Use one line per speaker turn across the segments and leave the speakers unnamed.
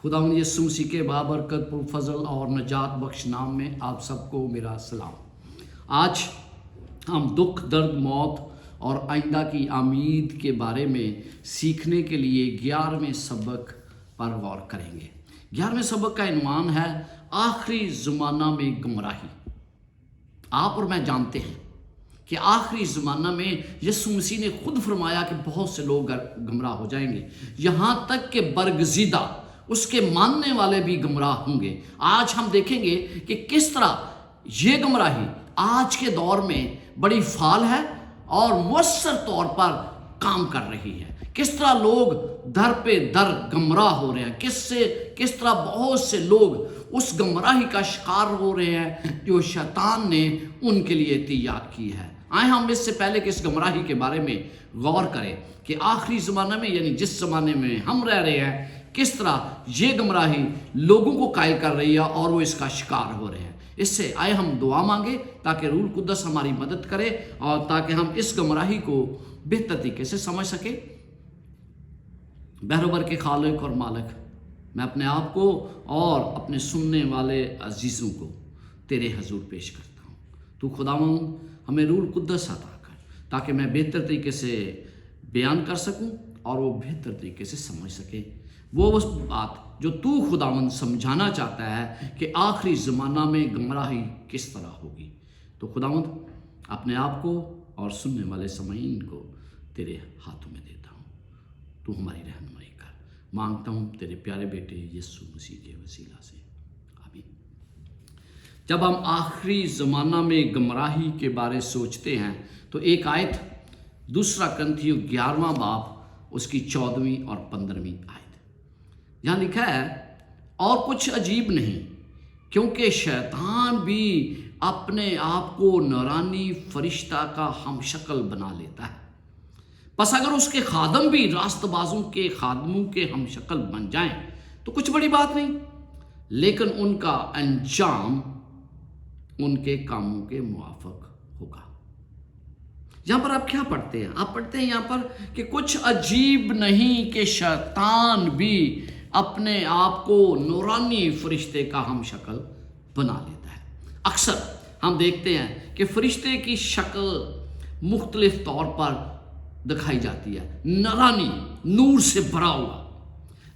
खुदावंद यीशु मसीह के बाबरकत पुरफजल और नजात बख्श नाम में आप सबको मेरा सलाम। आज हम दुख, दर्द, मौत और आइंदा की आमीद के बारे में सीखने के लिए 11वें सबक पर गौर करेंगे। 11वें सबक का इन्वान है आखिरी ज़माना में गुमराही। आप और मैं जानते हैं कि आखिरी ज़माना में यीशु मसीह ने खुद फरमाया कि बहुत से लोग गुमराह हो जाएंगे, यहाँ तक कि बरगज़ीदा उसके मानने वाले भी गुमराह होंगे। आज हम देखेंगे कि किस तरह ये गुमराही आज के दौर में बड़ी फाल है और मुअस्सर तौर पर काम कर रही है। किस तरह लोग दर पे दर गुमराह हो रहे हैं, किस तरह बहुत से लोग उस गुमराही का शिकार हो रहे हैं जो शैतान ने उनके लिए तैयार की है। आए हम इससे पहले कि इस गुमराही के बारे में गौर करें कि आखिरी ज़माने में, यानी जिस ज़माने में हम रह रहे हैं, किस तरह ये गुमराही लोगों को कायल कर रही है और वो इसका शिकार हो रहे हैं। इससे आए हम दुआ मांगे ताकि रूह कुद्दस हमारी मदद करे और ताकि हम इस गुमराही को बेहतर तरीके से समझ सके। बहरोबर के खालिक और मालिक, मैं अपने आप को और अपने सुनने वाले अजीज़ों को तेरे हजूर पेश करता हूँ। तू खुदावंद हमें रूह कुद्दस अता कर ताकि मैं बेहतर तरीके से बयान कर सकूँ और वो बेहतर तरीके से समझ सके वो उस बात जो तू खुदावंद समझाना चाहता है कि आखिरी ज़माना में गुमराही किस तरह होगी। तो खुदावंद अपने आप को और सुनने वाले समाईन को तेरे हाथों में देता हूँ। तू हमारी रहनुमाई कर, मांगता हूँ तेरे प्यारे बेटे यीशु मसीह के वसीला से, आमीन। जब हम आखिरी ज़माना में गुमराही के बारे सोचते हैं तो एक आयत, दूसरा कुरिन्थियों 11वां बाब उसकी 14वीं और 15वीं आयत, यहाँ लिखा है, और कुछ अजीब नहीं क्योंकि शैतान भी अपने आप को नूरानी फरिश्ता का हमशक्ल बना लेता है। बस अगर उसके खादम भी रास्तबाजों के खादमों के हमशक्ल बन जाएं तो कुछ बड़ी बात नहीं, लेकिन उनका अंजाम उनके कामों के मुआफिक होगा। यहाँ पर आप क्या पढ़ते हैं? आप पढ़ते हैं यहाँ पर कि कुछ अजीब नहीं कि शैतान भी अपने आप को नूरानी फरिश्ते का हमशक्ल बना लेता है। अक्सर हम देखते हैं कि फरिश्ते की शक्ल मुख्तलिफ तौर पर दिखाई जाती है, नूरानी, नूर से भरा हुआ।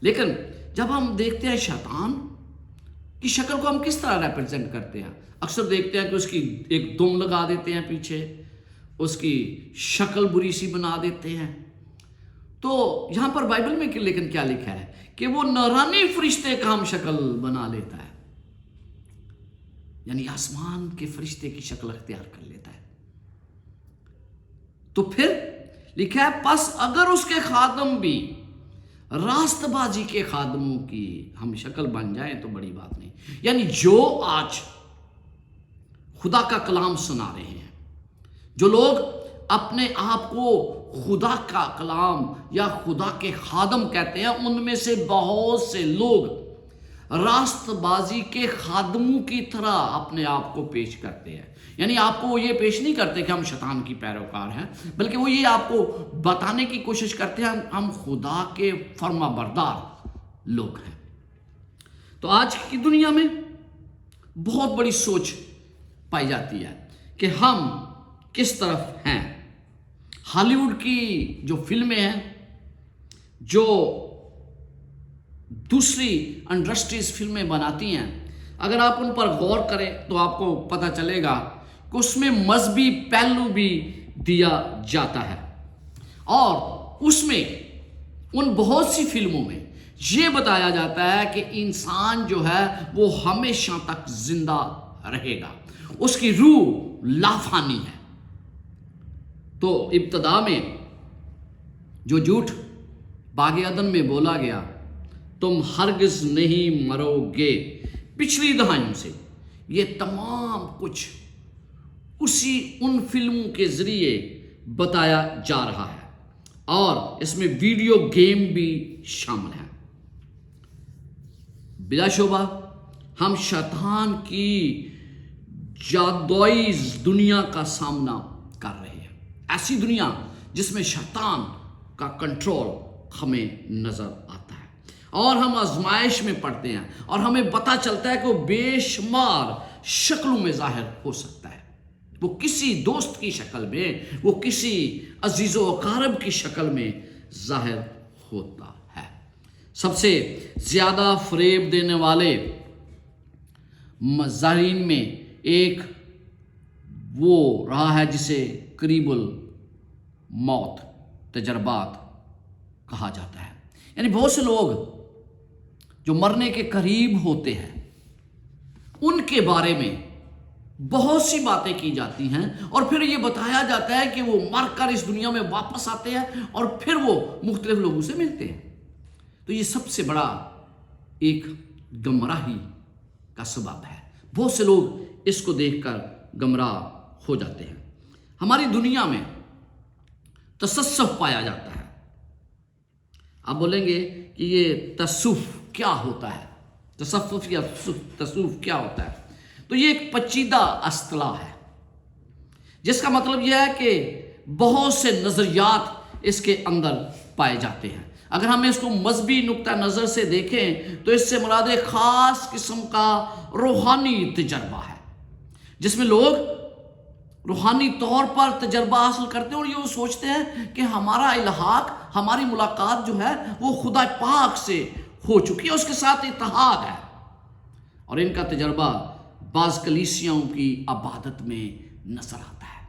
लेकिन जब हम देखते हैं शैतान की शक्ल को हम किस तरह रिप्रेजेंट करते हैं, अक्सर देखते हैं कि उसकी एक दुम लगा देते हैं पीछे, उसकी शक्ल बुरी सी बना देते हैं। तो यहाँ पर बाइबल में लेकिन क्या लिखा है कि वो नूरानी फरिश्ते का हम शक्ल बना लेता है, यानी आसमान के फरिश्ते की शक्ल अख्तियार कर लेता है। तो फिर लिखा है, बस अगर उसके खादम भी रास्तबाजी के खादमों की हम शक्ल बन जाए तो बड़ी बात नहीं। यानी जो आज खुदा का कलाम सुना रहे हैं, जो लोग अपने आप को खुदा का कलाम या खुदा के खादम कहते हैं, उनमें से बहुत से लोग रास्तबाजी के खादमों की तरह अपने आप को पेश करते हैं। यानी आपको वो ये पेश नहीं करते कि हम शैतान की पैरोकार हैं, बल्कि वो ये आपको बताने की कोशिश करते हैं हम खुदा के फर्माबरदार लोग हैं। तो आज की दुनिया में बहुत बड़ी सोच पाई जाती है कि हम किस तरफ हैं। हॉलीवुड की जो फिल्में हैं, जो दूसरी इंडस्ट्रीज फिल्में बनाती हैं, अगर आप उन पर गौर करें तो आपको पता चलेगा कि उसमें मजहबी पहलू भी दिया जाता है। और उसमें उन बहुत सी फिल्मों में ये बताया जाता है कि इंसान जो है वो हमेशा तक जिंदा रहेगा, उसकी रूह लाफानी है। तो इब्तदा में जो झूठ बाग़ अदन में बोला गया, तुम हरगिज़ नहीं मरोगे, पिछली दहाइयों से ये तमाम कुछ उन फिल्मों के ज़रिए बताया जा रहा है और इसमें वीडियो गेम भी शामिल है। बिलाशुबा हम शैतान की जादुई दुनिया का सामना कर रहे हैं, ऐसी दुनिया जिसमें शैतान का कंट्रोल हमें नजर आता है। اور ہم آزمائش میں پڑتے ہیں اور ہمیں پتہ چلتا ہے کہ وہ بے شمار شکلوں میں ظاہر ہو سکتا ہے. وہ کسی دوست کی شکل میں، وہ کسی عزیز و اقارب کی شکل میں ظاہر ہوتا ہے. سب سے زیادہ فریب دینے والے مظاہرین میں ایک وہ رہا ہے جسے قریب الموت تجربات کہا جاتا ہے. یعنی بہت سے لوگ جو مرنے کے قریب ہوتے ہیں ان کے بارے میں بہت سی باتیں کی جاتی ہیں اور پھر یہ بتایا جاتا ہے کہ وہ مر کر اس دنیا میں واپس آتے ہیں اور پھر وہ مختلف لوگوں سے ملتے ہیں. تو یہ سب سے بڑا ایک گمراہی کا سبب ہے. بہت سے لوگ اس کو دیکھ کر گمراہ ہو جاتے ہیں. ہماری دنیا میں تصوف پایا جاتا ہے. آپ بولیں گے کہ یہ تصوف کیا ہوتا ہے، تصوف یا تصوف کیا ہوتا ہے؟ تو یہ ایک پیچیدہ اصطلاح ہے جس کا مطلب یہ ہے کہ بہت سے نظریات اس کے اندر پائے جاتے ہیں. اگر ہم اس کو مذہبی نقطہ نظر سے دیکھیں تو اس سے مراد ایک خاص قسم کا روحانی تجربہ ہے جس میں لوگ روحانی طور پر تجربہ حاصل کرتے ہیں اور یہ سوچتے ہیں کہ ہمارا الحاق، ہماری ملاقات جو ہے وہ خدا پاک سے ہو چکی ہے، اس کے ساتھ اتحاد ہے. اور ان کا تجربہ بعض کلیسیاؤں کی عبادت میں نظر آتا ہے،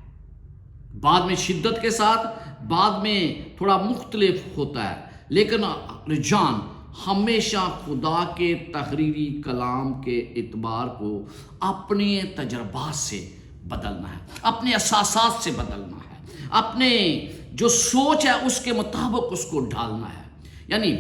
بعد میں شدت کے ساتھ، بعد میں تھوڑا مختلف ہوتا ہے، لیکن رجحان ہمیشہ خدا کے تحریری کلام کے اعتبار کو اپنے تجربات سے بدلنا ہے، اپنے احساسات سے بدلنا ہے، اپنے جو سوچ ہے اس کے مطابق اس کو ڈھالنا ہے. یعنی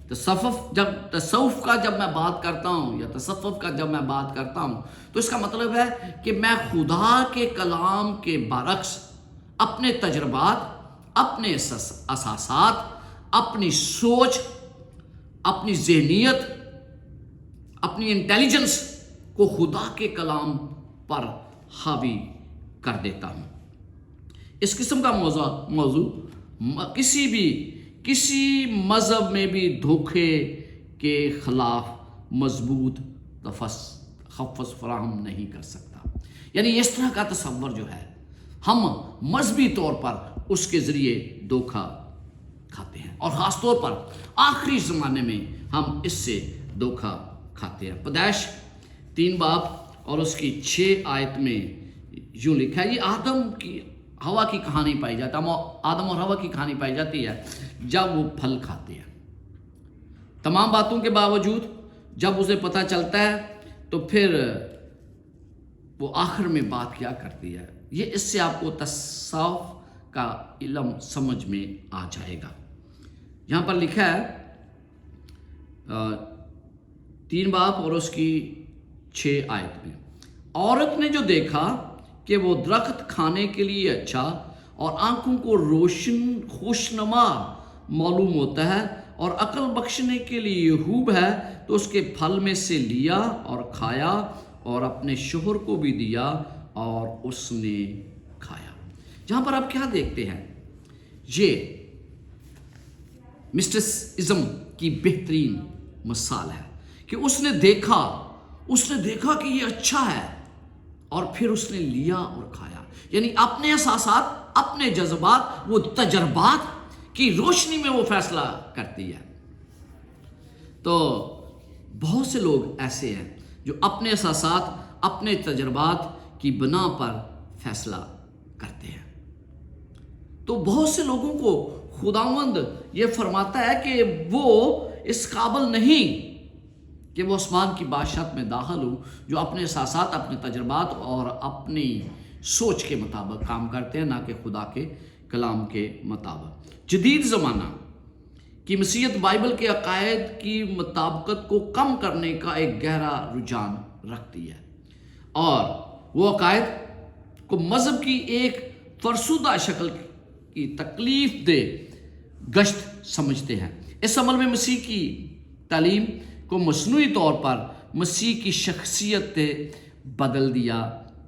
تصوف کا جب میں بات کرتا ہوں یا تصوف کا جب میں بات کرتا ہوں تو اس کا مطلب ہے کہ میں خدا کے کلام کے برعکس اپنے تجربات، اپنے احساسات، اپنی سوچ، اپنی ذہنیت، اپنی انٹیلیجنس کو خدا کے کلام پر حاوی کر دیتا ہوں. اس قسم کا موضوع کسی مذہب میں بھی دھوکے کے خلاف مضبوط تحفظ فراہم نہیں کر سکتا. یعنی اس طرح کا تصور جو ہے ہم مذہبی طور پر اس کے ذریعے دھوکہ کھاتے ہیں اور خاص طور پر آخری زمانے میں ہم اس سے دھوکہ کھاتے ہیں. پیدائش 3 باب اور اس کی 6 آیت میں یوں لکھا ہے. یہ ہوا کی کہانی پائی جاتی ہے، آدم اور ہوا کی کہانی پائی جاتی ہے جب وہ پھل کھاتے ہیں. تمام باتوں کے باوجود جب اسے پتہ چلتا ہے تو پھر وہ آخر میں بات کیا کرتی ہے، یہ اس سے آپ کو تصوف کا علم سمجھ میں آ جائے گا. یہاں پر لکھا ہے 3 باب اور اس کی 6 آیت میں، عورت نے جو دیکھا کہ وہ درخت کھانے کے لیے اچھا اور آنکھوں کو روشن خوشنما معلوم ہوتا ہے اور عقل بخشنے کے لیے خوب ہے، تو اس کے پھل میں سے لیا اور کھایا اور اپنے شوہر کو بھی دیا اور اس نے کھایا. جہاں پر آپ کیا دیکھتے ہیں، یہ مسٹرزم کی بہترین مثال ہے کہ اس نے دیکھا کہ یہ اچھا ہے اور پھر اس نے لیا اور کھایا. یعنی اپنے احساسات، اپنے جذبات، وہ تجربات کی روشنی میں وہ فیصلہ کرتی ہے. تو بہت سے لوگ ایسے ہیں جو اپنے احساسات، اپنے تجربات کی بنا پر فیصلہ کرتے ہیں. تو بہت سے لوگوں کو خداوند یہ فرماتا ہے کہ وہ اس قابل نہیں کہ وہ آسمان کی بادشاہت میں داخل ہوں، جو اپنے احساسات، اپنے تجربات اور اپنی سوچ کے مطابق کام کرتے ہیں، نہ کہ خدا کے کلام کے مطابق. جدید زمانہ کی مسیحیت بائبل کے عقائد کی مطابقت کو کم کرنے کا ایک گہرا رجحان رکھتی ہے اور وہ عقائد کو مذہب کی ایک فرسودہ شکل کی تکلیف دہ گشت سمجھتے ہیں. اس عمل میں مسیح کی تعلیم کو مصنوعی طور پر مسیح کی شخصیت سے بدل دیا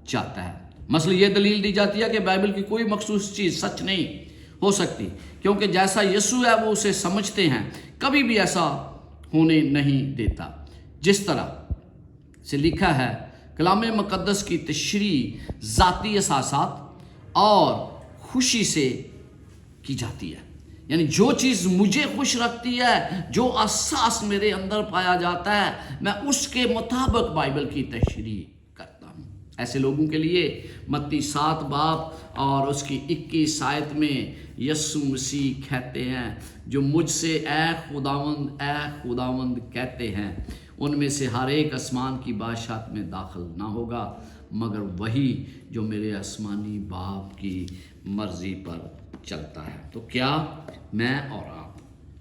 جاتا ہے. مثلا یہ دلیل دی جاتی ہے کہ بائبل کی کوئی مخصوص چیز سچ نہیں ہو سکتی کیونکہ جیسا یسوع ہے وہ اسے سمجھتے ہیں. کبھی بھی ایسا ہونے نہیں دیتا۔ جس طرح سے لکھا ہے کلام مقدس کی تشریح ذاتی احساسات اور خوشی سے کی جاتی ہے، یعنی جو چیز مجھے خوش رکھتی ہے، جو احساس میرے اندر پایا جاتا ہے، میں اس کے مطابق بائبل کی تشریح کرتا ہوں۔ ایسے لوگوں کے لیے متی 7 باب اور اس کی 21 آیت میں یسوع مسیح کہتے ہیں، جو مجھ سے اے خداوند کہتے ہیں، ان میں سے ہر ایک آسمان کی بادشاہت میں داخل نہ ہوگا مگر وہی جو میرے آسمانی باپ کی مرضی پر چلتا ہے۔ تو کیا میں اور آپ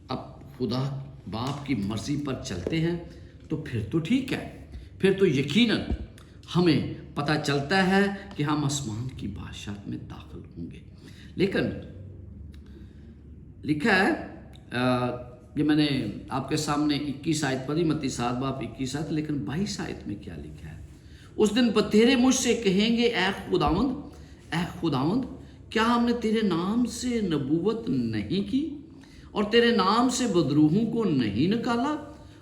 اب خدا باپ کی مرضی پر چلتے ہیں؟ تو پھر تو ٹھیک ہے، پھر تو یقیناً ہمیں پتہ چلتا ہے کہ ہم آسمان کی بادشاہت میں داخل ہوں گے۔ لیکن لکھا ہے یہ میں نے آپ کے سامنے 21 آیت پڑھی، متی 7 باب 21 آیت، لیکن 22 آیت میں کیا لکھا ہے؟ اس دن بتیرے مجھ سے کہیں گے اے خداوند کیا ہم نے تیرے نام سے نبوت نہیں کی اور تیرے نام سے بدروحوں کو نہیں نکالا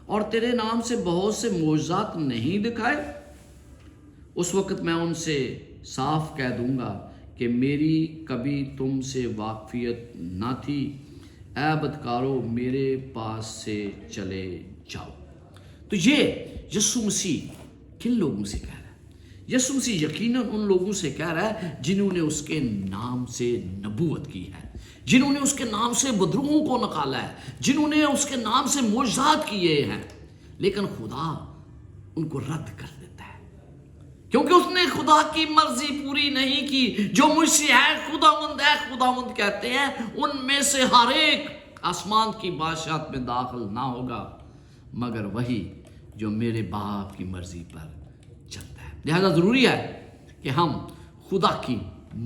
اور تیرے نام سے بہت سے معجزات نہیں دکھائے؟ اس وقت میں ان سے صاف کہہ دوں گا کہ میری کبھی تم سے واقفیت نہ تھی، اے بدکارو میرے پاس سے چلے جاؤ۔ تو یہ یسوع مسیح کن لوگوں سے کہہ رہا ہے؟ یسوع مسیح یقیناً ان لوگوں سے کہہ رہا ہے جنہوں نے اس کے نام سے نبوت کی ہے، جنہوں نے اس کے نام سے بدروحوں کو نکالا ہے، جنہوں نے اس کے نام سے معجزات کیے ہیں، لیکن خدا ان کو رد کر دیتا ہے کیونکہ اس نے خدا کی مرضی پوری نہیں کی۔ جو مجھ سے اے خداوند کہتے ہیں، ان میں سے ہر ایک آسمان کی بادشاہت میں داخل نہ ہوگا مگر وہی جو میرے باپ کی مرضی پر چلتا ہے۔ لہذا ضروری ہے کہ ہم خدا کی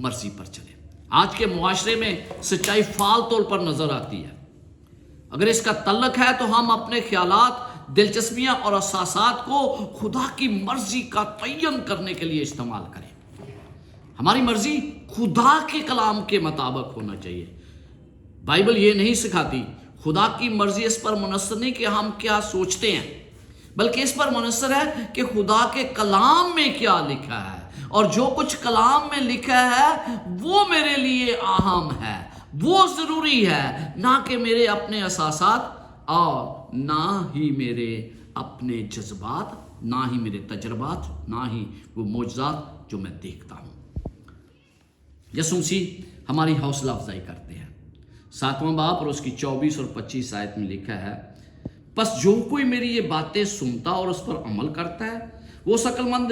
مرضی پر چلیں۔ آج کے معاشرے میں سچائی فعال طور پر نظر آتی ہے۔ اگر اس کا تعلق ہے تو ہم اپنے خیالات، دلچسپیاں اور احساسات کو خدا کی مرضی کا تعین کرنے کے لیے استعمال کریں۔ ہماری مرضی خدا کے کلام کے مطابق ہونا چاہیے۔ بائبل یہ نہیں سکھاتی، خدا کی مرضی اس پر منحصر نہیں کہ ہم کیا سوچتے ہیں، بلکہ اس پر منحصر ہے کہ خدا کے کلام میں کیا لکھا ہے، اور جو کچھ کلام میں لکھا ہے وہ میرے لیے اہم ہے، وہ ضروری ہے، نہ کہ میرے اپنے احساسات اور نہ ہی میرے اپنے جذبات، نہ ہی میرے تجربات، نہ ہی وہ معجزات جو میں دیکھتا ہوں۔ یسوع مسیح ہماری حوصلہ افزائی کرتے ہیں۔ 7واں باب اور اس کی 24 اور 25 آیت میں لکھا ہے، پس جو کوئی میری یہ باتیں سنتا اور اس پر عمل کرتا ہے وہ عقل مند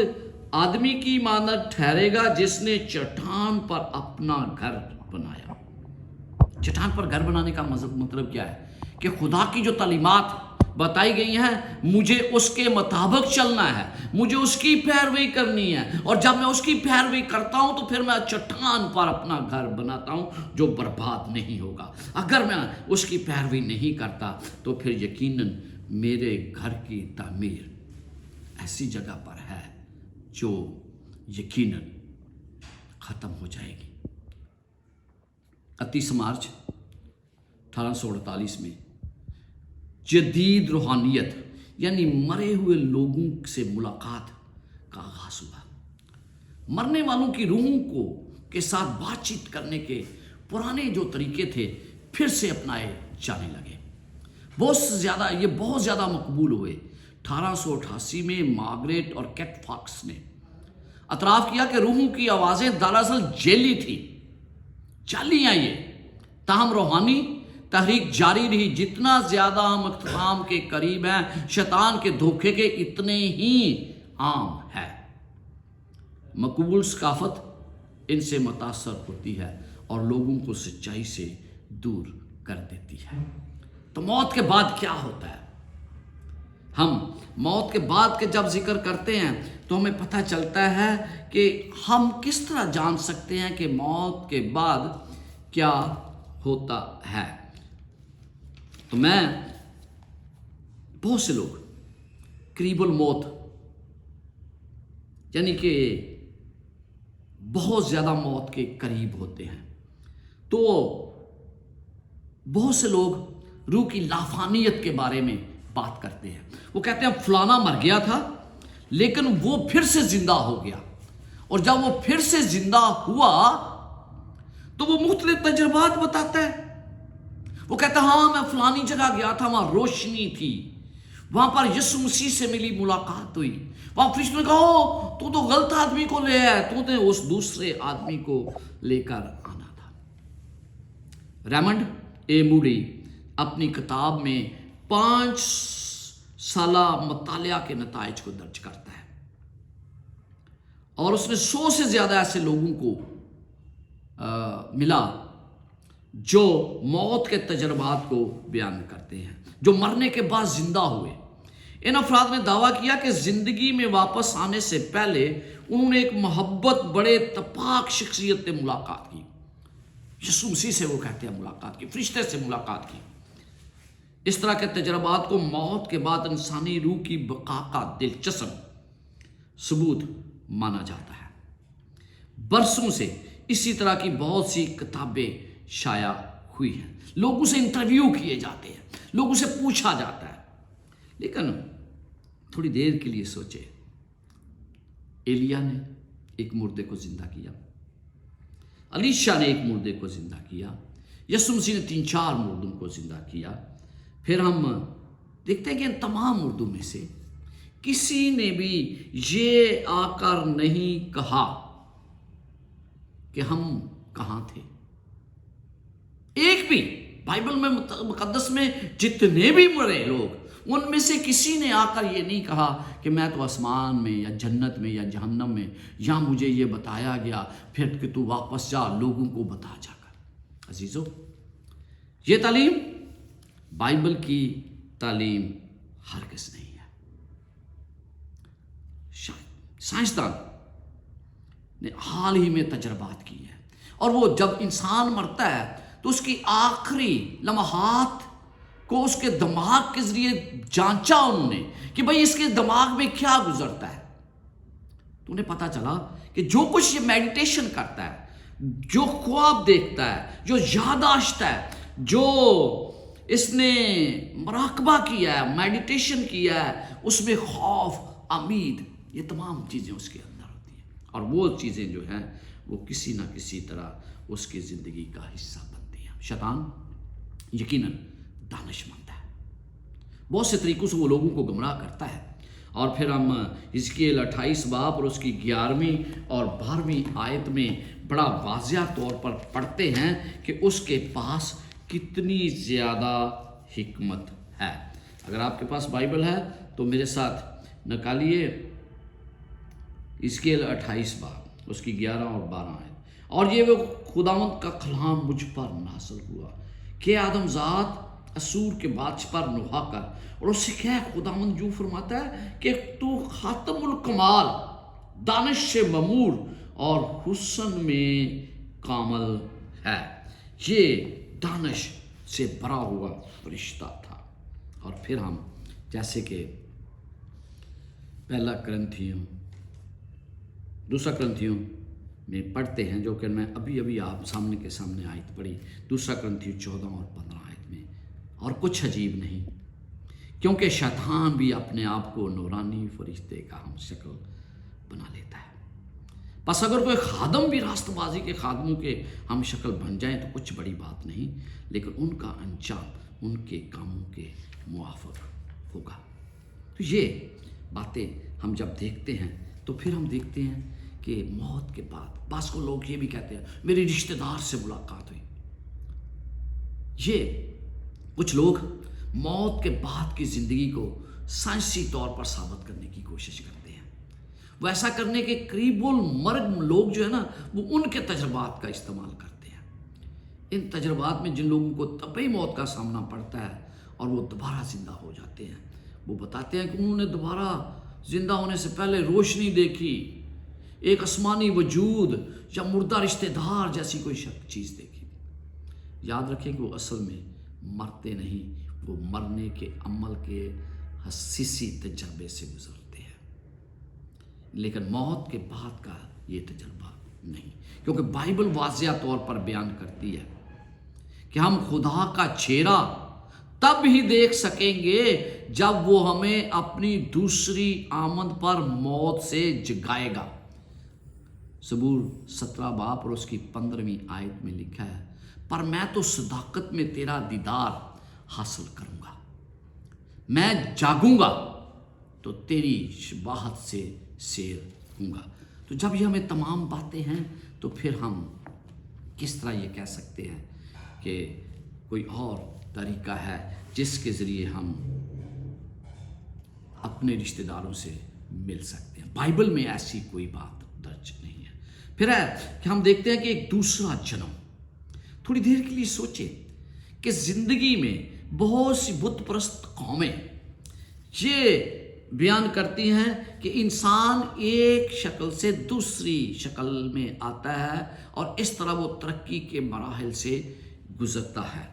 آدمی کی مانند ٹھہرے گا جس نے چٹان پر اپنا گھر بنایا۔ چٹان پر گھر بنانے کا مطلب کیا ہے؟ کہ خدا کی جو تعلیمات بتائی گئی ہیں مجھے اس کے مطابق چلنا ہے، مجھے اس کی پیروی کرنی ہے، اور جب میں اس کی پیروی کرتا ہوں تو پھر میں چٹان پر اپنا گھر بناتا ہوں جو برباد نہیں ہوگا۔ اگر میں اس کی پیروی نہیں کرتا تو پھر یقیناً میرے گھر کی تعمیر ایسی جگہ پر ہے جو یقیناً ختم ہو جائے گی۔ 31 مارچ 1848 میں جدید روحانیت یعنی مرے ہوئے لوگوں سے ملاقات کا آغاز ہوا۔ مرنے والوں کی روحوں کے ساتھ بات چیت کرنے کے پرانے جو طریقے تھے پھر سے اپنائے جانے لگے۔ یہ بہت زیادہ مقبول ہوئے۔ 1888 میں مارگریٹ اور کیٹ فاکس نے اعتراف کیا کہ روحوں کی آوازیں دراصل جیلی تھی، جعلی ہیں یہ، تاہم روحانی تحریک جاری رہی۔ جتنا زیادہ ہم اختتام کے قریب ہیں، شیطان کے دھوکے کے اتنے ہی عام ہے۔ مقبول ثقافت ان سے متاثر ہوتی ہے اور لوگوں کو سچائی سے دور کر دیتی ہے۔ تو موت کے بعد کیا ہوتا ہے؟ ہم موت کے بعد کے جب ذکر کرتے ہیں تو ہمیں پتہ چلتا ہے کہ ہم کس طرح جان سکتے ہیں کہ موت کے بعد کیا ہوتا ہے۔ تو بہت سے لوگ قریب الموت یعنی کہ بہت زیادہ موت کے قریب ہوتے ہیں، تو بہت سے لوگ روح کی لافانیت کے بارے میں بات کرتے ہیں. وہ کہتے ہیں فلانا مر گیا تھا لیکن وہ پھر سے زندہ ہو گیا, اور جب وہ پھر سے زندہ ہوا تو وہ مختلف تجربات بتاتا ہے. وہ کہتا ہے ہاں میں فلانی جگہ گیا تھا, وہاں روشنی تھی, وہاں پر یسوع مسیح سے ملی ملاقات ہوئی, وہاں فرشتے نے کہا تو غلط آدمی کو لے آیا, تو نے اس دوسرے آدمی کو لے کر آنا تھا. ریمنڈ اے موڈی اپنی کتاب میں 5 سالہ مطالعہ کے نتائج کو درج کرتا ہے, اور اس نے 100 سے زیادہ ایسے لوگوں کو ملا جو موت کے تجربات کو بیان کرتے ہیں, جو مرنے کے بعد زندہ ہوئے. ان افراد نے دعویٰ کیا کہ زندگی میں واپس آنے سے پہلے انہوں نے ایک محبت بڑے اتفاق شخصیت سے ملاقات کی. یسوع مسیح سے وہ کہتے ہیں ملاقات کی, فرشتے سے ملاقات کی. اس طرح کے تجربات کو موت کے بعد انسانی روح کی بقا کا دلچسپ ثبوت مانا جاتا ہے. برسوں سے اسی طرح کی بہت سی کتابیں شائع ہوئی ہیں, لوگوں سے انٹرویو کیے جاتے ہیں, لوگوں سے پوچھا جاتا ہے. لیکن تھوڑی دیر کے لیے سوچے, ایلیا نے ایک مردے کو زندہ کیا, الیشا نے ایک مردے کو زندہ کیا, یسوع مسیح نے 3-4 مردوں کو زندہ کیا. پھر ہم دیکھتے ہیں کہ ان تمام مردوں میں سے کسی نے بھی یہ آ کر نہیں کہا کہ ہم کہاں تھے. ایک بھی بائبل میں مقدس میں جتنے بھی مرے لوگ, ان میں سے کسی نے آ کر یہ نہیں کہا کہ میں تو آسمان میں یا جنت میں یا جہنم میں, یا مجھے یہ بتایا گیا پھر کہ تو واپس جا لوگوں کو بتا جا کر. عزیزو, یہ تعلیم بائبل کی تعلیم ہرگز نہیں ہے. سائنسدان نے حال ہی میں تجربات کی ہیں, اور وہ جب انسان مرتا ہے تو اس کی آخری لمحات کو اس کے دماغ کے ذریعے جانچا انہوں نے کہ بھئی اس کے دماغ میں کیا گزرتا ہے. تو انہیں پتا چلا کہ جو کچھ یہ میڈیٹیشن کرتا ہے, جو خواب دیکھتا ہے, جو یادداشت ہے, جو اس نے مراقبہ کیا ہے, میڈیٹیشن کیا ہے, اس میں خوف, امید, یہ تمام چیزیں اس کے اندر ہوتی ہیں. اور وہ چیزیں جو ہیں وہ کسی نہ کسی طرح اس کی زندگی کا حصہ بنتی ہیں. شیطان یقیناً دانش مند ہے, بہت سے طریقوں سے وہ لوگوں کو گمراہ کرتا ہے. اور پھر ہم حزقیل 28 باب اور اس کی 11ویں اور 12ویں آیت میں بڑا واضح طور پر پڑھتے ہیں کہ اس کے پاس کتنی زیادہ حکمت ہے. اگر آپ کے پاس بائبل ہے تو میرے ساتھ نکالیے حزقیل 28 باب اس کی 11 اور 12 آیت. اور یہ وہ خداوند کا کلام مجھ پر نازل ہوا کہ آدم ذات اسور کے بادشاہ پر نوحہ کر, اور اس سے کیا خداوند جو فرماتا ہے کہ تو خاتم الکمال, دانش سے ممور اور حسن میں کامل ہے. یہ دانش سے بھرا ہوا فرشتہ تھا. اور پھر ہم جیسے کہ پہلا کرنتھیوں 2 کرنتھیوں میں پڑھتے ہیں, جو کہ میں ابھی آپ سامنے کے سامنے آیت پڑھی, 2 کرنتھیوں 14 اور 15 آیت میں. اور کچھ عجیب نہیں, کیونکہ شیطان بھی اپنے آپ کو نورانی فرشتے کا ہم شکل بنا لیتا ہے. بس اگر کوئی خادم بھی راست بازی کے خادموں کے ہم شکل بن جائیں تو کچھ بڑی بات نہیں, لیکن ان کا انجام ان کے کاموں کے موافق ہوگا. تو یہ باتیں ہم جب دیکھتے ہیں تو پھر ہم دیکھتے ہیں کہ موت کے بعد بعض کو لوگ یہ بھی کہتے ہیں میری رشتہ دار سے ملاقات ہوئی. یہ کچھ لوگ موت کے بعد کی زندگی کو سائنسی طور پر ثابت کرنے کی کوشش کرتے ہیں. وہ ایسا کرنے کے قریب المرگ لوگ جو ہے نا, وہ ان کے تجربات کا استعمال کرتے ہیں. ان تجربات میں جن لوگوں کو طبعی موت کا سامنا پڑتا ہے اور وہ دوبارہ زندہ ہو جاتے ہیں, وہ بتاتے ہیں کہ انہوں نے دوبارہ زندہ ہونے سے پہلے روشنی دیکھی, ایک آسمانی وجود یا مردہ رشتہ دار جیسی کوئی چیز دیکھی. یاد رکھیں کہ وہ اصل میں مرتے نہیں, وہ مرنے کے عمل کے حسیسی تجربے سے گزرتے ہیں, لیکن موت کے بعد کا یہ تجربہ نہیں. کیونکہ بائبل واضح طور پر بیان کرتی ہے کہ ہم خدا کا چہرہ तब ही देख सकेंगे जब वो हमें अपनी दूसरी आमद पर मौत से जगाएगा। ज़बूर 17 बाब और उसकी 15वीं आयत में लिखा है, पर मैं तो सदाकत में तेरा दीदार हासिल करूंगा, मैं जागूंगा तो तेरी शबाहत से शेर हूँगा। तो जब ये हमें तमाम बातें हैं तो फिर हम किस तरह ये कह सकते हैं कि कोई और तरीका है जिसके ज़रिए हम अपने रिश्तेदारों से मिल सकते हैं। बाइबल में ऐसी कोई बात दर्ज नहीं है। फिर है कि हम देखते हैं कि एक दूसरा जन्म। थोड़ी देर के लिए सोचें कि ज़िंदगी में बहुत सी बुत परस्त कौमें ये बयान करती हैं कि इंसान एक शक्ल से दूसरी शक्ल में आता है और इस तरह वो तरक्की के मराहिल से गुजरता है,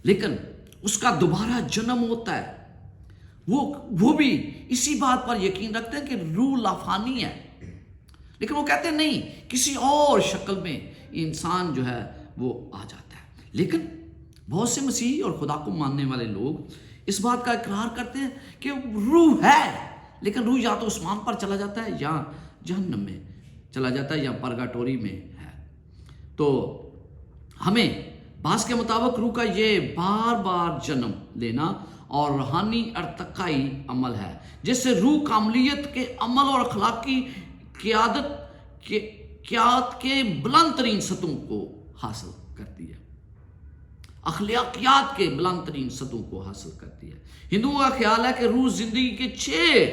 लेकिन उसका दोबारा जन्म होता है। वो भी इसी बात पर यकीन रखते हैं कि रूह लाफानी है, लेकिन वो कहते हैं नहीं, किसी और शक्ल में इंसान जो है वो आ जाता है। लेकिन बहुत से मसीही और खुदा को मानने वाले लोग इस बात का इकरार करते हैं कि रूह है, लेकिन रूह या तो आसमान पर चला जाता है या जहन्नम में चला जाता है या परगाटोरी में है। तो हमें बास के मुताबिक रूह का ये बार बार जन्म लेना और रूहानी अर्तकाई अमल है, जिससे रूह कामलियत के अमल और अखलाकी क़यादत के बुलंद तरीन सतहों को हासिल करती है, अखलाकियात के बुलंद तरीन सतहों को हासिल करती है। हिंदुओं का ख्याल है कि रूह जिंदगी के 6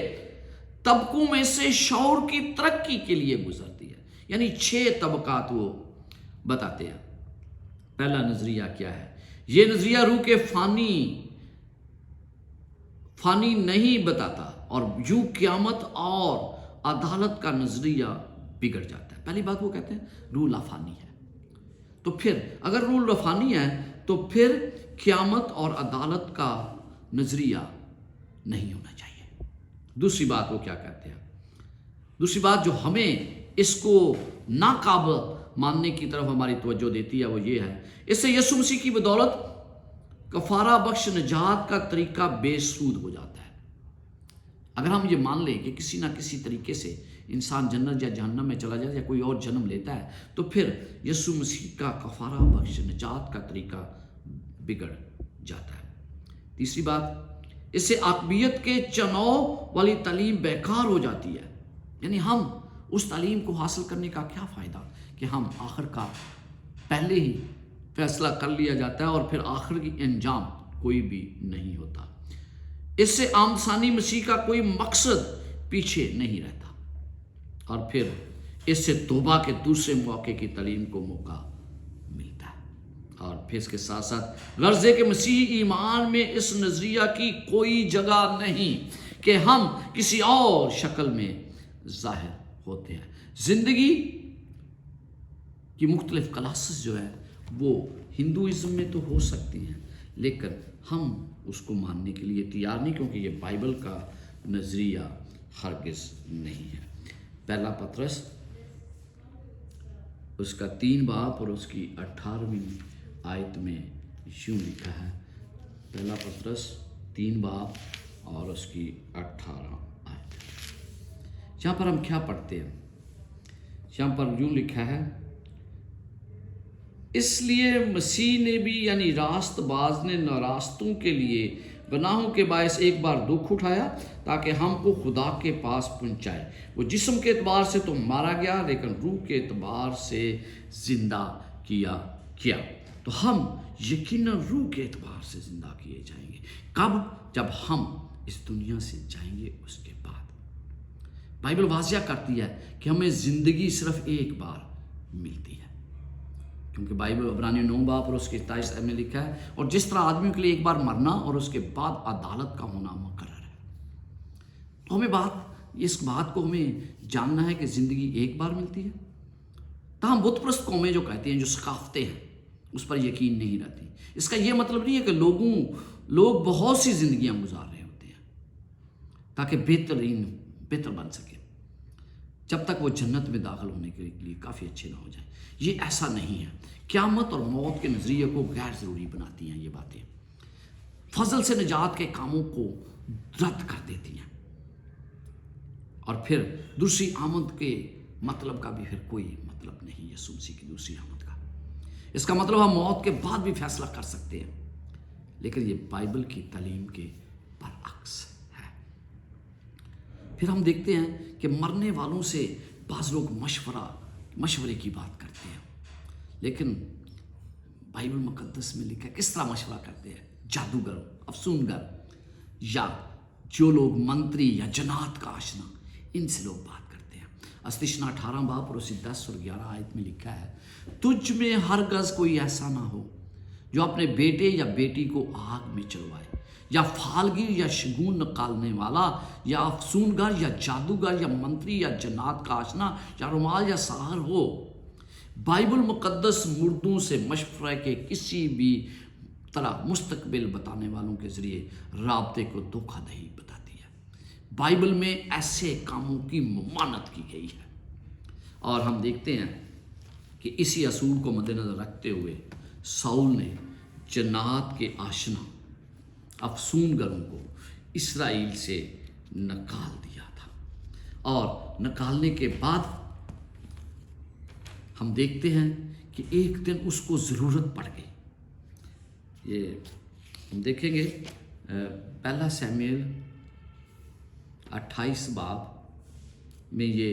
तबकों में से शौर की तरक्की के लिए गुजरती है, यानी 6 तबकात वो बताते हैं। पहला नजरिया क्या है? ये नजरिया रूह के फानी नहीं बताता और यूं क़यामत और अदालत का नजरिया बिगड़ जाता है। पहली बात वो कहते हैं रूह लाफानी है, तो फिर अगर रूह लाफानी है तो फिर क़यामत और अदालत का नजरिया नहीं होना चाहिए। दूसरी बात वो क्या कहते हैं? दूसरी बात जो हमें इसको नाकाबिल मानने की तरफ हमारी तवज्जो देती है वो ये है, इससे यीशु मसीह की बदौलत कफारा बख्श निजात का तरीका बेसूद हो जाता है। अगर हम ये मान लें कि किसी ना किसी तरीके से इंसान जन्नत या जहन्नम में चला जाए या कोई और जन्म लेता है, तो फिर यीशु मसीह का कफारा बख्श निजात का तरीका बिगड़ जाता है। तीसरी बात, इससे आकबियत के चुनाव वाली तालीम बेकार हो जाती है, यानी हम उस तालीम को हासिल करने का क्या फ़ायदा कि हम आखिरकार पहले ही फैसला कर लिया जाता है और फिर आखिर की अंजाम कोई भी नहीं होता। इससे आमदसानी मसीह का कोई मकसद पीछे नहीं रहता और फिर इससे तौबा के दूसरे मौके की तालीम को मौका मिलता है। और फिर इसके साथ साथ गर्ज़े के मसीही ईमान में इस नज़रिया की कोई जगह नहीं कि हम किसी और शक्ल में ज़ाहिर होते हैं। ज़िंदगी की मुख्तलिफ क्लासेस जो है वो हिंदुइज़्म में तो हो सकती हैं, लेकिन हम उसको मानने के लिए तैयार नहीं, क्योंकि ये बाइबल का नज़रिया हरगिज़ नहीं है। पहला पतरस उसका 3 बाब और उसकी 18वीं आयत में यूँ लिखा है। पहला पतरस 3 बाब और उसकी 18 आयत। यहाँ पर हम क्या पढ़ते हैं? यहाँ पर यूँ लिखा है, इसलिए मसीह ने भी यानी रास्तबाज ने नारास्तों के लिए गुनाहों के बायस एक बार दुख उठाया ताकि हमको खुदा के पास पहुंचाए। वो जिस्म के एतबार से तो मारा गया, लेकिन रूह के एतबार से जिंदा किया गया। तो हम यकीनन रूह के एतबार से जिंदा किए जाएंगे। कब? जब हम इस दुनिया से जाएंगे उसके बाद। बाइबल वाज़िया करती है कि हमें ज़िंदगी सिर्फ एक बार मिलती है, क्योंकि बाइबल इब्रानी 9 बाब और उसके 27 में लिखा है, और जिस तरह आदमियों के लिए एक बार मरना और उसके बाद अदालत का होना मुकर्रर है। तो हमें इस बात को हमें जानना है कि ज़िंदगी एक बार मिलती है। तमाम बुतप्रस्त कौमें जो कहती हैं, जो सकाफतें हैं, उस पर यकीन नहीं रहती। इसका यह मतलब नहीं है कि लोग बहुत सी ज़िंदगियाँ गुजार रहे होते हैं ताकि बेहतर बन सके, जब तक वो जन्नत में दाखिल होने के लिए काफ़ी अच्छे ना हो जाए। ये ऐसा नहीं है। क़यामत और मौत के नज़रिए को गैर ज़रूरी बनाती हैं ये बातें। फजल से निजात के कामों को रद्द कर देती हैं। और फिर दूसरी आमद के मतलब का भी फिर कोई मतलब नहीं यीशु मसीह की दूसरी आमद का। इसका मतलब हम मौत के बाद भी फैसला कर सकते हैं, लेकिन ये बाइबल की तालीम के बरअक्स है। फिर हम देखते हैं कि मरने वालों से बाज़ लोग मशवरे की बात करते हैं, लेकिन बाइबल मुकद्दस में लिखा है किस तरह मशवरा करते हैं। जादूगर, अफसूनगर या जो लोग मंत्री या जन्नात का आशना, इनसे लोग बात करते हैं। अस्तिशना 18 बाब और उसी 10 और 11 आयत में लिखा है, तुझ में हरगज कोई ऐसा ना हो जो अपने बेटे या बेटी को आग में चलवाए, या फालगीर या शगुन निकालने वाला या अफसूनगर या जादूगर या मंत्री या जन्नात का आशना या रुमाल या साहर हो। बाइबल मुकद्दस मुर्दों से मशवरे के किसी भी तरह मुस्तकबिल बताने वालों के जरिए राब्ते को धोखाधड़ी बताती है। बाइबल में ऐसे कामों की ममानत की गई है। और हम देखते हैं कि इसी असूल को मद्देनजर रखते हुए साउल ने जन्नात के आशना अफसूनगरों को इसराइल से निकाल दिया था। और निकालने के बाद हम देखते हैं कि एक दिन उसको ज़रूरत पड़ गई। ये हम देखेंगे पहला शमूएल 28 बाब में ये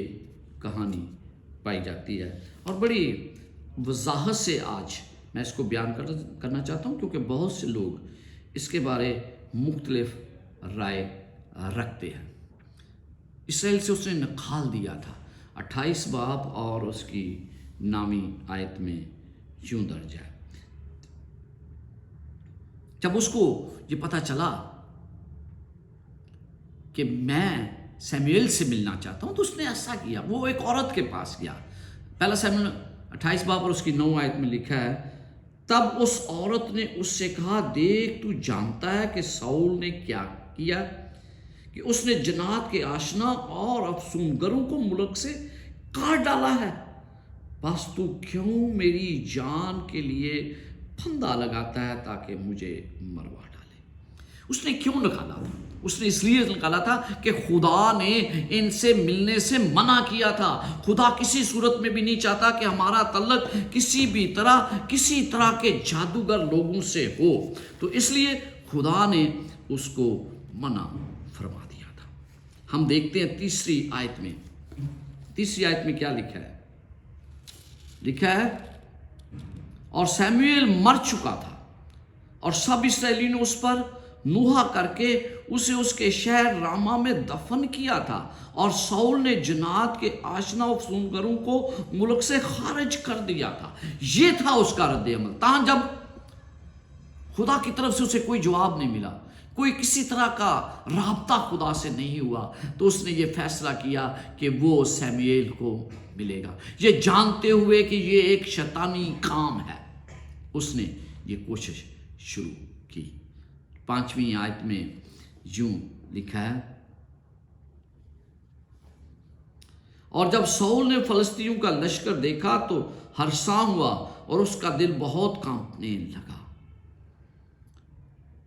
कहानी पाई जाती है, और बड़ी वजाहत से आज मैं इसको बयान करना चाहता हूँ, क्योंकि बहुत से लोग इसके बारे मुख्तलिफ राय रखते हैं। इसराइल से उसने निकाल दिया था। 28 बाब और उसकी नामी आयत में यूं दर्ज है, जब उसको ये पता चला कि मैं शमूएल से मिलना चाहता हूं, तो उसने ऐसा किया, वो एक औरत के पास गया। पहला शमूएल 28 बाब और उसकी 9 आयत में लिखा है, तब उस औरत ने उससे कहा, देख तू जानता है कि साउल ने क्या किया, कि उसने जन्नात के आशना और अफसूनगरों को मुल्क से काट डाला है। बस तू क्यों मेरी जान के लिए फंदा लगाता है ताकि मुझे मरवा डाले। उसने क्यों निकाला था? उसने इसलिए निकाला था कि खुदा ने इनसे मिलने से मना किया था। खुदा किसी सूरत में भी नहीं चाहता कि हमारा तल्लक किसी तरह के जादूगर लोगों से हो, तो इसलिए खुदा ने उसको मना फरमा दिया था। हम देखते हैं तीसरी आयत में क्या लिखा है। लिखा है, और शमूएल मर चुका था और सब इसराइली ने उस पर नूहा करके उसे उसके शहर रामा में दफन किया था, और साउल ने जन्नात के आशना और अफसूनगरों को मुल्क से खारिज कर दिया था। ये था उसका रद्द अमल। तां जब खुदा की तरफ से उसे कोई जवाब नहीं मिला, कोई किसी तरह का राब्ता खुदा से नहीं हुआ, तो उसने ये फैसला किया कि वो शमूएल को मिलेगा। ये जानते हुए कि ये एक शैतानी काम है, उसने ये कोशिश शुरू की। 5वीं आयत में यूं लिखा है, और जब साउल ने फलस्तीनियों का लश्कर देखा तो हर्षा हुआ और उसका दिल बहुत कांपने लगा।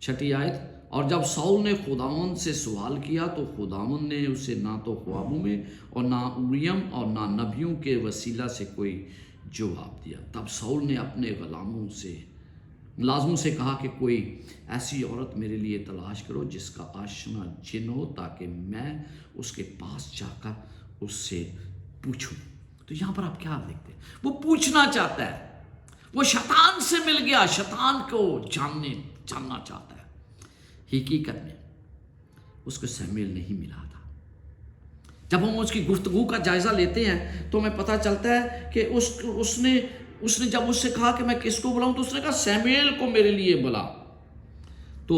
6ठी आयत, और जब साउल ने खुदावंद से सवाल किया तो खुदावंद ने उसे ना तो ख्वाबों में और ना उरियम और ना नबियों के वसीला से कोई जवाब दिया। तब साउल ने अपने मुलाजमों से कहा कि कोई ऐसी औरत मेरे लिए तलाश करो जिसका आशना जिन हो, ताकि मैं उसके पास जाकर उससे पूछूं। तो यहाँ पर आप क्या देखते हैं, वो पूछना चाहता है, वो शैतान से मिल गया, शैतान को जानना चाहता है। हकीकत में उसको शमूएल नहीं मिला था। जब हम उसकी गुफ्तगू का जायजा लेते हैं तो हमें पता चलता है कि उसने जब उससे कहा कि मैं किसको बुलाऊं, तो उसने कहा शमूएल को मेरे लिए बुला। तो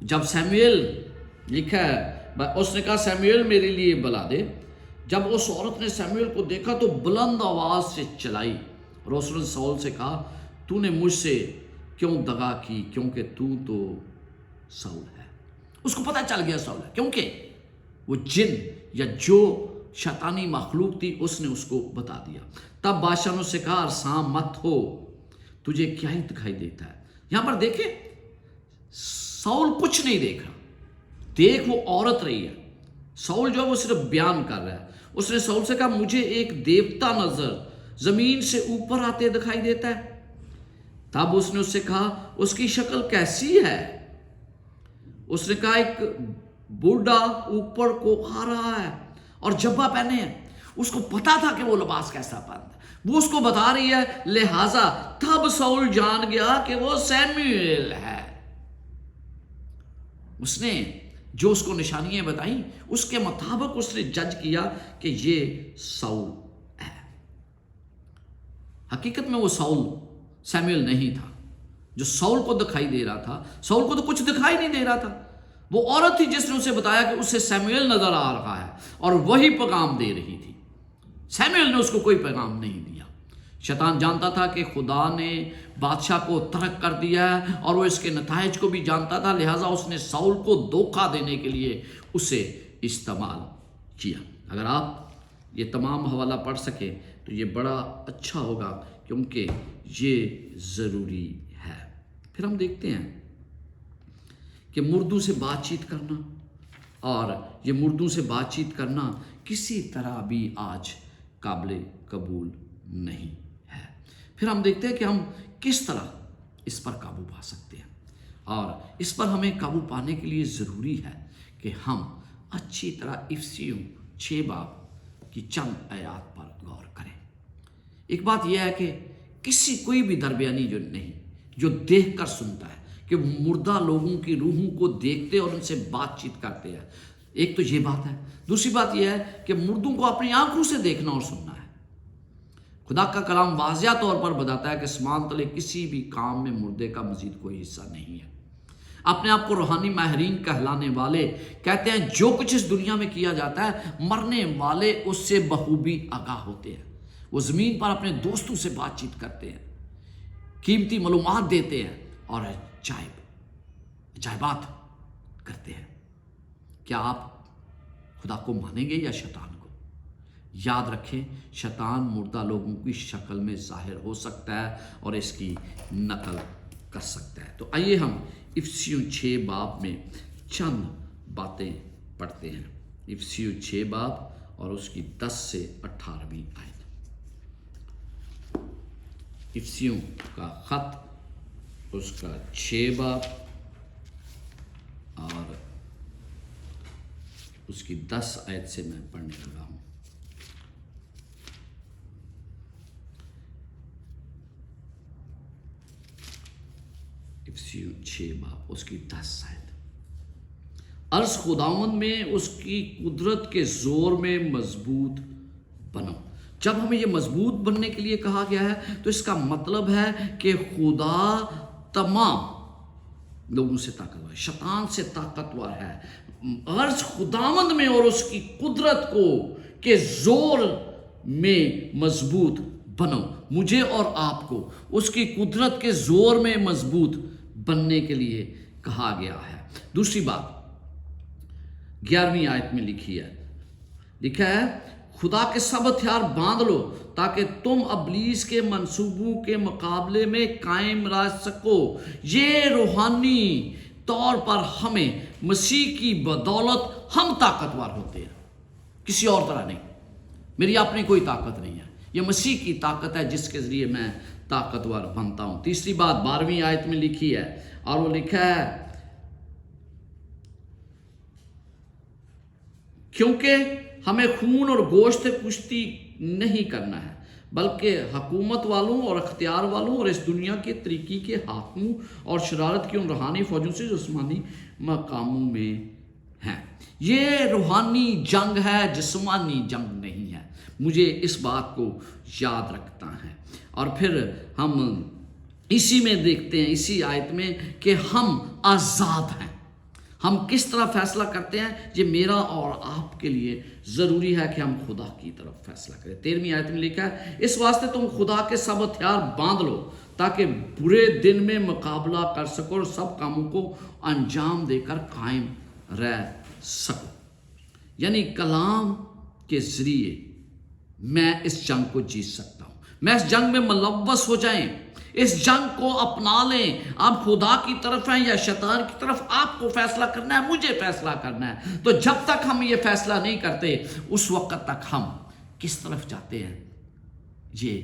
जब शमूएल लिखा है, उसने कहा शमूएल मेरे लिए बुला दे। जब उस औरत ने शमूएल को देखा तो बुलंद आवाज से चिल्लाई, और उसने साउल से कहा, तूने मुझसे क्यों दगा की, क्योंकि तू तो साउल है। उसको पता चल गया साउल है, क्योंकि वो जिन या जो शैतानी मखलूक थी उसने उसको बता दिया। तब बादशाह ने उससे कहा, अरसां मत हो, तुझे क्या ही दिखाई देता है। यहां पर देखें, साउल कुछ नहीं देख रहा, देख वो औरत रही है। साउल जो है वो सिर्फ बयान कर रहा है। उसने साउल से कहा, मुझे एक देवता नजर जमीन से ऊपर आते दिखाई देता है। तब उसने उससे कहा, उसकी शक्ल कैसी है? उसने कहा, एक बूढ़ा ऊपर को आ रहा है और जब्बा पहने है। उसको पता था कि वो लिबास कैसा पहनता है, वो उसको बता रही है, लिहाजा तब साउल जान गया कि वो सैमुएल है। उसने जो उसको निशानियां बताई उसके मुताबिक उसने जज किया कि ये साउल है। हकीकत में वो साउल सैमुएल नहीं था जो साउल को दिखाई दे रहा था। साउल को तो कुछ दिखाई नहीं दे रहा था। वो औरत थी जिसने उसे बताया कि उसे सैमुएल नजर आ रहा है और वही पैगाम दे रही थी। सैमुएल ने उसको कोई पैगाम नहीं दिया। शैतान जानता था कि खुदा ने बादशाह को तर्क कर दिया है और वो इसके नताइज को भी जानता था, लिहाजा उसने साउल को धोखा देने के लिए उसे इस्तेमाल किया। अगर आप ये तमाम हवाला पढ़ सके तो ये बड़ा अच्छा होगा, क्योंकि ये ज़रूरी है। फिर हम देखते हैं कि मुर्दों से बातचीत करना, और ये मुर्दों से बातचीत करना किसी तरह भी आज काबिल कबूल नहीं है। फिर हम देखते हैं कि हम किस तरह इस पर काबू पा सकते हैं, और इस पर हमें काबू पाने के लिए ज़रूरी है कि हम अच्छी तरह इफिसियों 6 बाब की चंद आयात पर गौर करें। एक बात यह है कि किसी कोई भी दरमियानी जो नहीं, जो देख कर सुनता है, कि मुर्दा लोगों की रूहों को देखते और उनसे बातचीत करते हैं। एक तो ये बात है। दूसरी बात यह है कि मुर्दों को अपनी आंखों से देखना और सुनना है। खुदा का कलाम वाज़िया तौर पर बताता है कि आसमान तले किसी भी काम में मुर्दे का मजीद कोई हिस्सा नहीं है। अपने आप को रूहानी माहिरीन कहलाने वाले कहते हैं जो कुछ इस दुनिया में किया जाता है, मरने वाले उससे बखूबी आगाह होते हैं। वो ज़मीन पर अपने दोस्तों से बातचीत करते हैं, कीमती मालूमात देते हैं और जायबात करते हैं। क्या आप खुदा को मानेंगे या शैतान को? याद रखें, शैतान मुर्दा लोगों की शक्ल में जाहिर हो सकता है और इसकी नकल कर सकता है। तो आइए हम इफिसियों 6 बाब में चंद बातें पढ़ते हैं। इफिसियों 6 बाब और उसकी 10 से 18वीं आयत। इफिसियों का खत उसका 6 बाब और उसकी 10 आयत से मैं पढ़ने लगा हूं। इफिसियों 6 बाब उसकी 10 आयत। अर्ज खुदावंद में उसकी कुदरत के जोर में मजबूत बनो। जब हमें यह मजबूत बनने के लिए कहा गया है तो इसका मतलब है कि खुदा तमाम लोगों से ताकतवर, शैतान से ताकतवर है। अर्ज खुदावंद में और उसकी कुदरत को के जोर में मजबूत बनो। मुझे और आपको उसकी कुदरत के जोर में मजबूत बनने के लिए कहा गया है। दूसरी बात 11वीं आयत में लिखा है, खुदा के सब हथियार बांध लो ताकि तुम अबलीस के मंसूबों के मुकाबले में कायम रह सको। ये रूहानी तौर पर हमें मसीह की बदौलत हम ताकतवर होते हैं, किसी और तरह नहीं। मेरी अपनी कोई ताकत नहीं है, ये मसीह की ताकत है जिसके जरिए मैं ताकतवर बनता हूं। तीसरी बात 12वीं आयत में लिखी है, और वो लिखा है, क्योंकि हमें खून और गोश्त से कुश्ती नहीं करना है, बल्कि हुकूमत वालों और अख्तियार वालों और इस दुनिया के तरीकी के हाकिमों और शरारत की उन रूहानी फौजों से जो आसमानी मकामों में हैं। ये रूहानी जंग है, जिस्मानी जंग नहीं है। मुझे इस बात को याद रखता है। और फिर हम इसी में देखते हैं, इसी आयत में, कि हम आज़ाद हैं। हम किस तरह फैसला करते हैं, ये मेरा और आपके लिए ज़रूरी है कि हम खुदा की तरफ फैसला करें। 13वीं आयत में लिखा है, इस वास्ते तुम खुदा के सब हथियार बांध लो ताकि बुरे दिन में मुकाबला कर सको और सब कामों को अंजाम देकर कायम रह सको। यानी कलाम के ज़रिए मैं इस जंग को जीत सकता हूँ। मैं इस जंग में मुलव्वस हो जाएं اس جنگ کو اپنا لیں. آپ خدا کی طرف ہیں یا شیطان کی طرف، آپ کو فیصلہ کرنا ہے، مجھے فیصلہ کرنا ہے. تو جب تک ہم یہ فیصلہ نہیں کرتے اس وقت تک ہم کس طرف جاتے ہیں یہ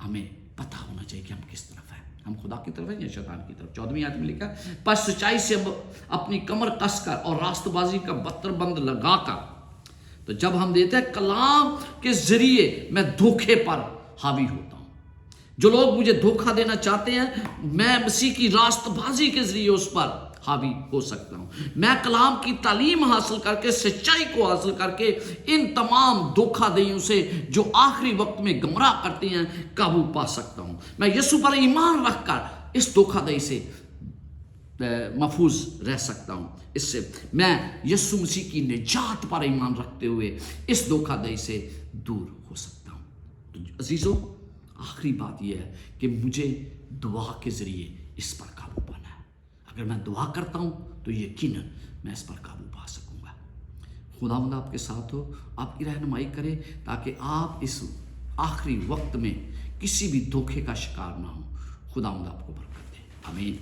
ہمیں پتہ ہونا چاہیے کہ ہم کس طرف ہیں. ہم خدا کی طرف ہیں یا شیطان کی طرف. 14ویں آیت میں لکھا پس سچائی سے اپنی کمر کس کر اور راست بازی کا بتر بند لگا کر. تو جب ہم دیتے ہیں کلام کے ذریعے میں دھوکے پر حاوی ہوتا ہوں. جو لوگ مجھے دھوکہ دینا چاہتے ہیں میں مسیح کی راست بازی کے ذریعے اس پر حاوی ہو سکتا ہوں. میں کلام کی تعلیم حاصل کر کے، سچائی کو حاصل کر کے ان تمام دھوکہ دہیوں سے جو آخری وقت میں گمراہ کرتے ہیں قابو پا سکتا ہوں. میں یسوع پر ایمان رکھ کر اس دھوکہ دہی سے محفوظ رہ سکتا ہوں. اس سے میں یسوع مسیح کی نجات پر ایمان رکھتے ہوئے اس دھوکہ دہی سے دور ہو سکتا ہوں. تو عزیزو، آخری بات یہ ہے کہ مجھے دعا کے ذریعے اس پر قابو پانا ہے. اگر میں دعا کرتا ہوں تو یقیناً میں اس پر قابو پا سکوں گا. خداوند آپ کے ساتھ ہو، آپ کی رہنمائی کرے تاکہ آپ اس آخری وقت میں کسی بھی دھوکے کا شکار نہ ہوں. خداوند آپ کو برکت دے. آمین.